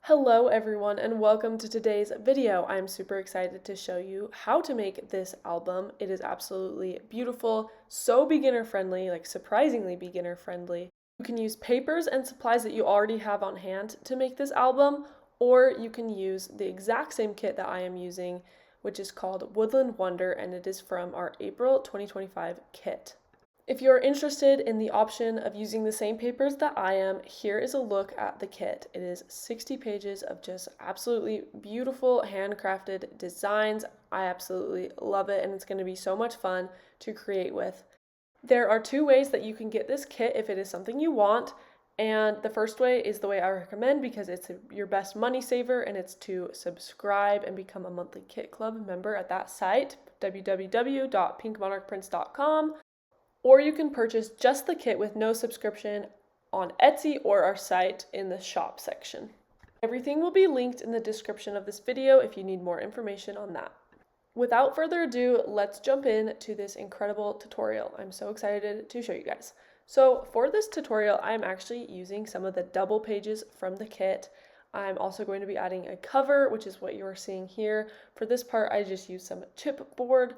Hello everyone and welcome to today's video. I'm super excited to show you how to make this album. It is absolutely beautiful, so beginner friendly, like surprisingly beginner friendly. You can use papers and supplies that you already have on hand to make this album, or you can use the exact same kit that I am using, which is called Woodland Wonder, and it is from our April 2025 kit. If you're interested in the option of using the same papers that I am, here is a look at the kit. It is 60 pages of just absolutely beautiful handcrafted designs. I absolutely love it, and it's going to be so much fun to create with. There are two ways that you can get this kit if it is something you want, and the first way is the way I recommend because it's your best money saver, and it's to subscribe and become a monthly kit club member at that site, www.pinkmonarchprints.com. Or you can purchase just the kit with no subscription on Etsy or our site in the shop section. Everything will be linked in the description of this video if you need more information on that. Without further ado, let's jump into this incredible tutorial. I'm so excited to show you guys. So for this tutorial, I'm actually using some of the double pages from the kit. I'm also going to be adding a cover, which is what you're seeing here. For this part, I just used some chipboard.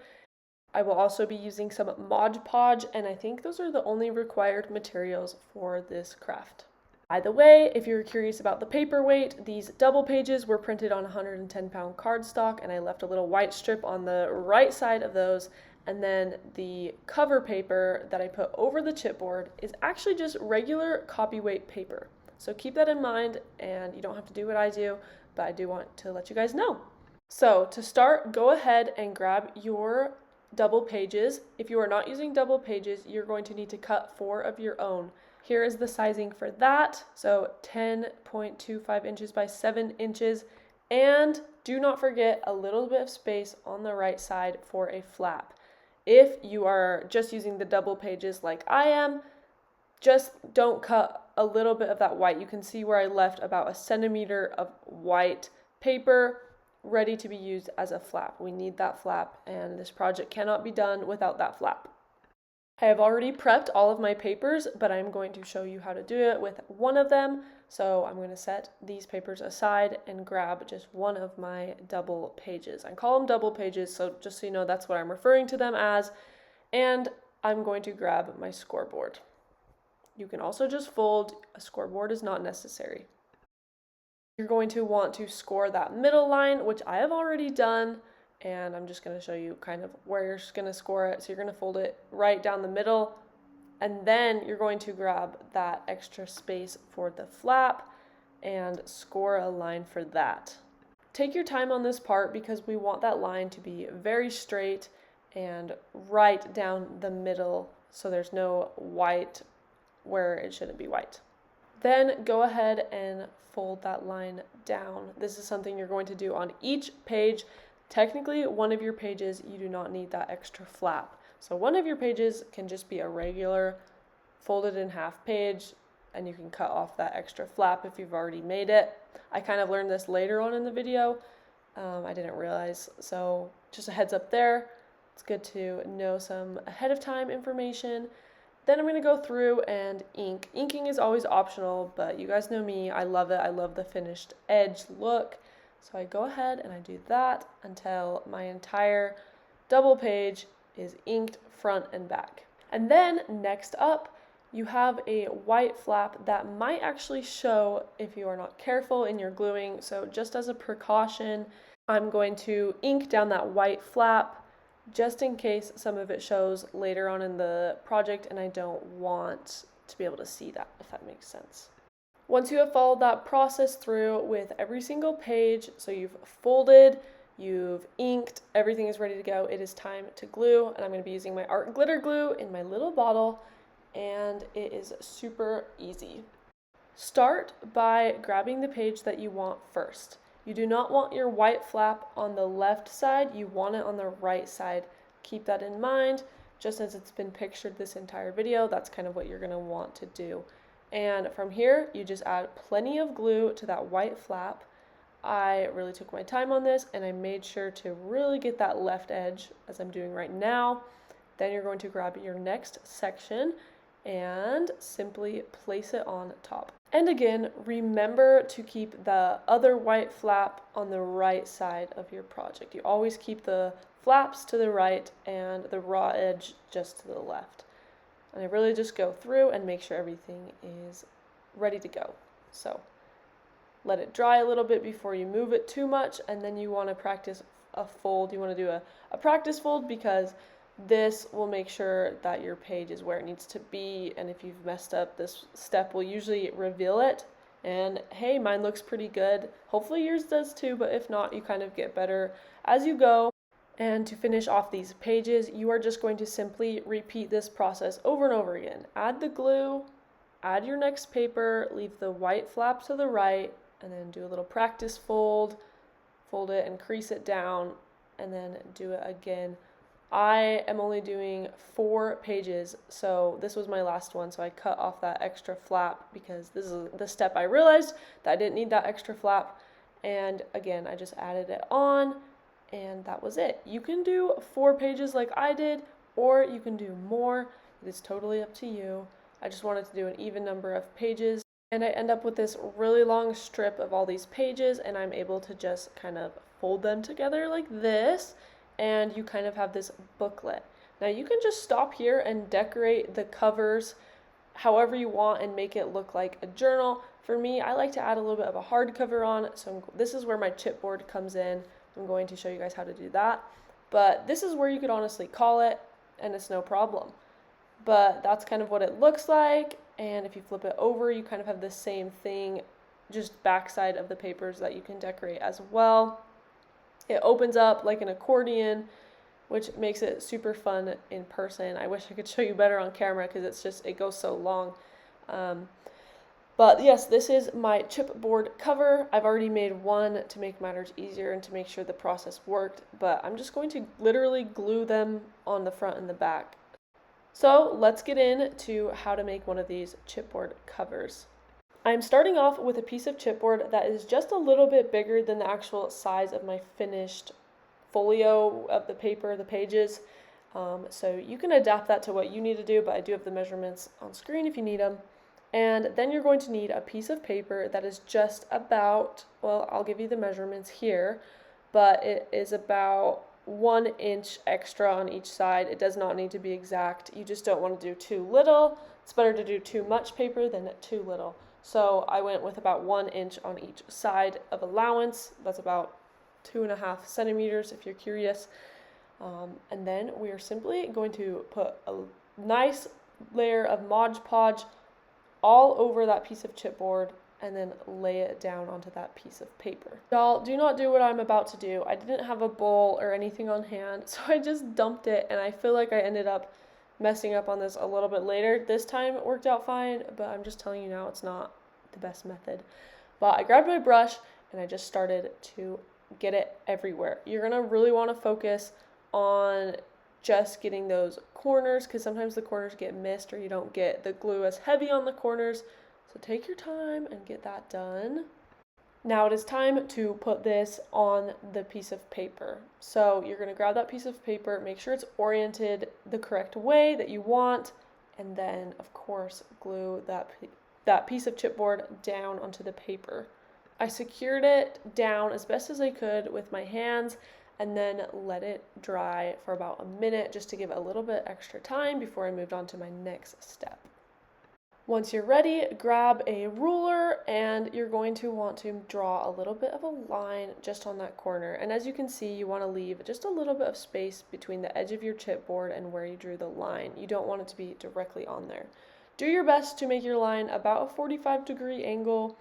I will also be using some Mod Podge, and I think those are the only required materials for this craft. By the way, if you're curious about the paperweight, these double pages were printed on 110-pound cardstock, and I left a little white strip on the right side of those, and then the cover paper that I put over the chipboard is actually just regular copyweight paper. So keep that in mind, and you don't have to do what I do, but I do want to let you guys know. So to start, go ahead and grab your double pages. If you are not using double pages, you're going to need to cut 4 of your own. Here is the sizing for that. So 10.25 inches by 7 inches. And do not forget a little bit of space on the right side for a flap. If you are just using the double pages like I am, just don't cut a little bit of that white. You can see where I left about a centimeter of white paper ready to be used as a flap. We need that flap, and this project cannot be done without that flap. I have already prepped all of my papers, but I'm going to show you how to do it with one of them. So I'm going to set these papers aside and grab just one of my double pages. I call them double pages, so just so you know, that's what I'm referring to them as. And I'm going to grab my scoreboard. You can also just fold. A scoreboard is not necessary. You're going to want to score that middle line, which I have already done, and I'm just going to show you kind of where you're going to score it. So you're going to fold it right down the middle, and then you're going to grab that extra space for the flap and score a line for that. Take your time on this part because we want that line to be very straight and right down the middle, so there's no white where it shouldn't be white. Then go ahead and fold that line down. This is something you're going to do on each page. Technically, one of your pages, you do not need that extra flap. So one of your pages can just be a regular folded in half page, and you can cut off that extra flap if you've already made it. I kind of learned this later on in the video. I didn't realize, so just a heads up there. It's good to know some ahead of time information. Then I'm going to go through and ink. Inking is always optional, but you guys know me. I love it. I love the finished edge look. So I go ahead and I do that until my entire double page is inked front and back. And then next up, you have a white flap that might actually show if you are not careful in your gluing. So just as a precaution, I'm going to ink down that white flap just in case some of it shows later on in the project, and I don't want to be able to see that, if that makes sense. Once you have followed that process through with every single page, so you've folded, you've inked, everything is ready to go, it is time to glue, and I'm going to be using my art glitter glue in my little bottle, and it is super easy. Start by grabbing the page that you want first. You do not want your white flap on the left side, you want it on the right side. Keep that in mind, just as it's been pictured this entire video, that's kind of what you're going to want to do. And from here, you just add plenty of glue to that white flap. I really took my time on this, and I made sure to really get that left edge, as I'm doing right now. Then you're going to grab your next section and simply place it on top. And again, remember to keep the other white flap on the right side of your project. You always keep the flaps to the right and the raw edge just to the left. And I really just go through and make sure everything is ready to go. So let it dry a little bit before you move it too much, and then you want to practice a fold. You want to do a practice fold because this will make sure that your page is where it needs to be, and if you've messed up, this step will usually reveal it. And hey, mine looks pretty good. Hopefully yours does too, but if not, you kind of get better as you go. And to finish off these pages, you are just going to simply repeat this process over and over again. Add the glue, add your next paper, leave the white flap to the right, and then do a little practice fold, fold it and crease it down, and then do it again. I am only doing 4 pages, so this was my last one, so I cut off that extra flap because this is the step I realized that I didn't need that extra flap. And again, I just added it on, and that was it. You can do 4 pages like I did, or you can do more. It is totally up to you. I just wanted to do an even number of pages, and I end up with this really long strip of all these pages, and I'm able to just kind of fold them together like this, and you kind of have this booklet. Now you can just stop here and decorate the covers however you want and make it look like a journal. For me, I like to add a little bit of a hardcover on, so this is where my chipboard comes in. I'm going to show you guys how to do that. But this is where you could honestly call it, and it's no problem. But that's kind of what it looks like, and if you flip it over, you kind of have the same thing, just backside of the papers that you can decorate as well. It opens up like an accordion, which makes it super fun in person. I wish I could show you better on camera because it goes so long. But yes, this is my chipboard cover. I've already made one to make matters easier and to make sure the process worked, but I'm just going to literally glue them on the front and the back. So let's get into how to make one of these chipboard covers. I'm starting off with a piece of chipboard that is just a little bit bigger than the actual size of my finished folio of the paper, the pages. So you can adapt that to what you need to do, but I do have the measurements on screen if you need them. And then you're going to need a piece of paper that is just about, well, I'll give you the measurements here, but it is about 1 inch extra on each side. It does not need to be exact. You just don't want to do too little. It's better to do too much paper than too little. So I went with about 1 inch on each side of allowance. That's about 2.5 centimeters if you're curious. And then we are simply going to put a nice layer of Mod Podge all over that piece of chipboard and then lay it down onto that piece of paper. Y'all, do not do what I'm about to do. I didn't have a bowl or anything on hand, so I just dumped it, and I feel like I ended up messing up on this a little bit later. This time it worked out fine, but I'm just telling you now it's not the best method. But I grabbed my brush and I just started to get it everywhere. You're gonna really want to focus on just getting those corners, because sometimes the corners get missed or you don't get the glue as heavy on the corners. So take your time and get that done. Now it is time to put this on the piece of paper. So you're going to grab that piece of paper, make sure it's oriented the correct way that you want, and then of course glue that piece of chipboard down onto the paper. I secured it down as best as I could with my hands and then let it dry for about a minute just to give it a little bit extra time before I moved on to my next step. Once you're ready, grab a ruler and you're going to want to draw a little bit of a line just on that corner. And as you can see, you want to leave just a little bit of space between the edge of your chipboard and where you drew the line. You don't want it to be directly on there. Do your best to make your line about a 45-degree angle.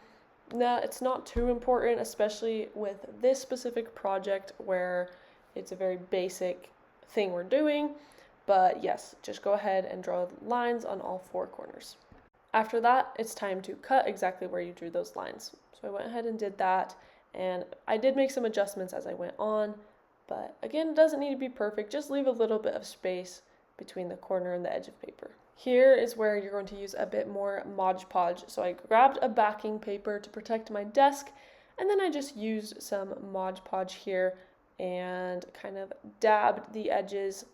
Now, it's not too important, especially with this specific project where it's a very basic thing we're doing. But yes, just go ahead and draw lines on all 4 corners. After that, it's time to cut exactly where you drew those lines. So I went ahead and did that, and I did make some adjustments as I went on, but again, it doesn't need to be perfect. Just leave a little bit of space between the corner and the edge of paper. Here is where you're going to use a bit more Mod Podge. So I grabbed a backing paper to protect my desk, and then I just used some Mod Podge here and kind of dabbed the edges.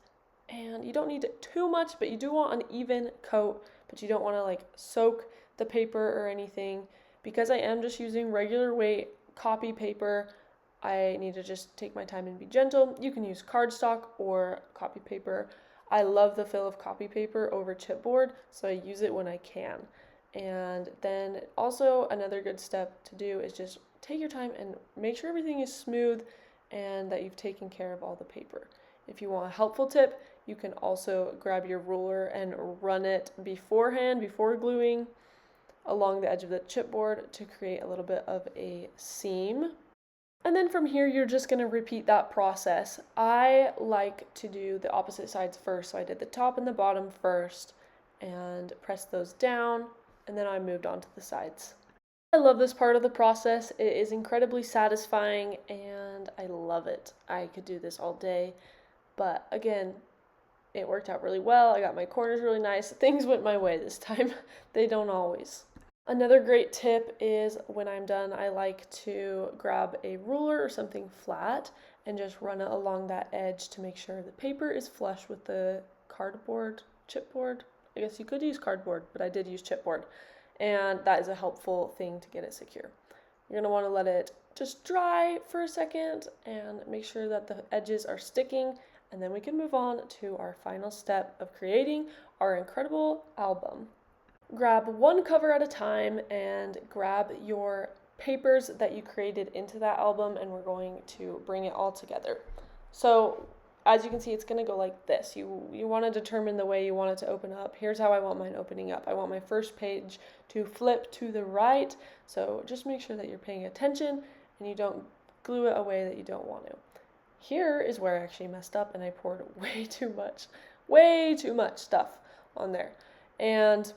And you don't need too much, but you do want an even coat, but you don't want to like soak the paper or anything. Because I am just using regular weight copy paper, I need to just take my time and be gentle. You can use cardstock or copy paper. I love the feel of copy paper over chipboard, so I use it when I can. And then also another good step to do is just take your time and make sure everything is smooth and that you've taken care of all the paper. If you want a helpful tip, you can also grab your ruler and run it beforehand, before gluing, along the edge of the chipboard to create a little bit of a seam. And then from here, you're just gonna repeat that process. I like to do the opposite sides first, so I did the top and the bottom first and pressed those down, and then I moved on to the sides. I love this part of the process. It is incredibly satisfying and I love it. I could do this all day, but again, it worked out really well. I got my corners really nice. Things went my way this time. They don't always. Another great tip is when I'm done, I like to grab a ruler or something flat and just run it along that edge to make sure the paper is flush with the cardboard, chipboard. I guess you could use cardboard, but I did use chipboard. And that is a helpful thing to get it secure. You're going to want to let it just dry for a second and make sure that the edges are sticking, and then we can move on to our final step of creating our incredible album. Grab one cover at a time and grab your papers that you created into that album, and we're going to bring it all together. So as you can see, it's going to go like this. You want to determine the way you want it to open up. Here's how I want mine opening up. I want my first page to flip to the right, so just make sure that you're paying attention and you don't glue it away that you don't want to. Here is where I actually messed up and I poured way too much stuff on there. And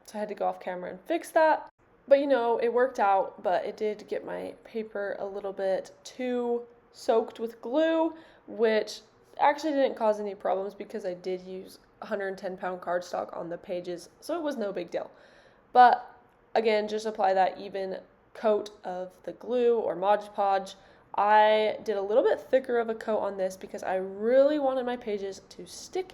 so I had to go off camera and fix that. But you know, it worked out, but it did get my paper a little bit too soaked with glue, which actually didn't cause any problems because I did use 110-pound cardstock on the pages, so it was no big deal. But again, just apply that even coat of the glue or Mod Podge. I did a little bit thicker of a coat on this because I really wanted my pages to stick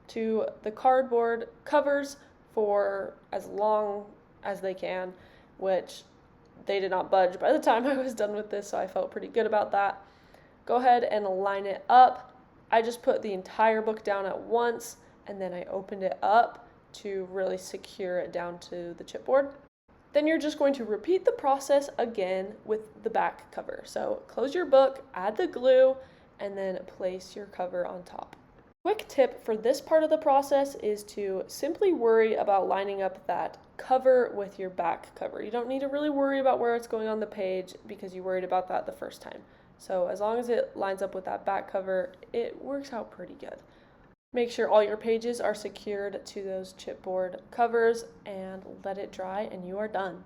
to the cardboard covers for as long as they can, which they did not budge by the time I was done with this, so I felt pretty good about that. Go ahead and line it up. I just put the entire book down at once, and then I opened it up to really secure it down to the chipboard. Then you're just going to repeat the process again with the back cover. So close your book, add the glue, and then place your cover on top. Quick tip for this part of the process is to simply worry about lining up that cover with your back cover. You don't need to really worry about where it's going on the page because you worried about that the first time. So as long as it lines up with that back cover, it works out pretty good. Make sure all your pages are secured to those chipboard covers and let it dry and you are done.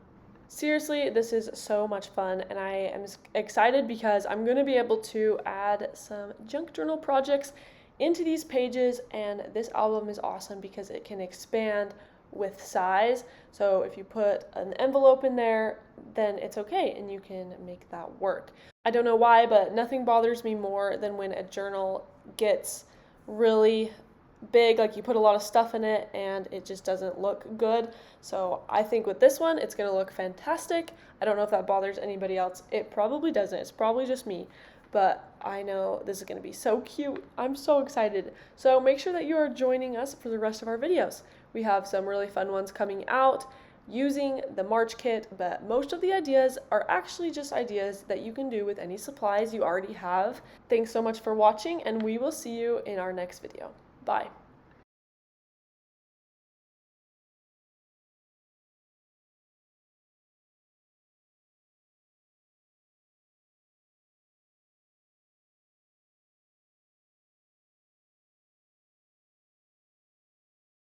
Seriously, this is so much fun and I am excited because I'm going to be able to add some junk journal projects into these pages, and this album is awesome because it can expand with size. So if you put an envelope in there, then it's okay and you can make that work. I don't know why, but nothing bothers me more than when a journal gets really big, like you put a lot of stuff in it and it just doesn't look good. So I think with this one, it's going to look fantastic. I don't know if that bothers anybody else. It probably doesn't. It's probably just me. But I know this is going to be so cute. I'm so excited. So make sure that you are joining us for the rest of our videos. We have some really fun ones coming out using the March kit, but most of the ideas are actually just ideas that you can do with any supplies you already have. Thanks so much for watching, and we will see you in our next video. Bye.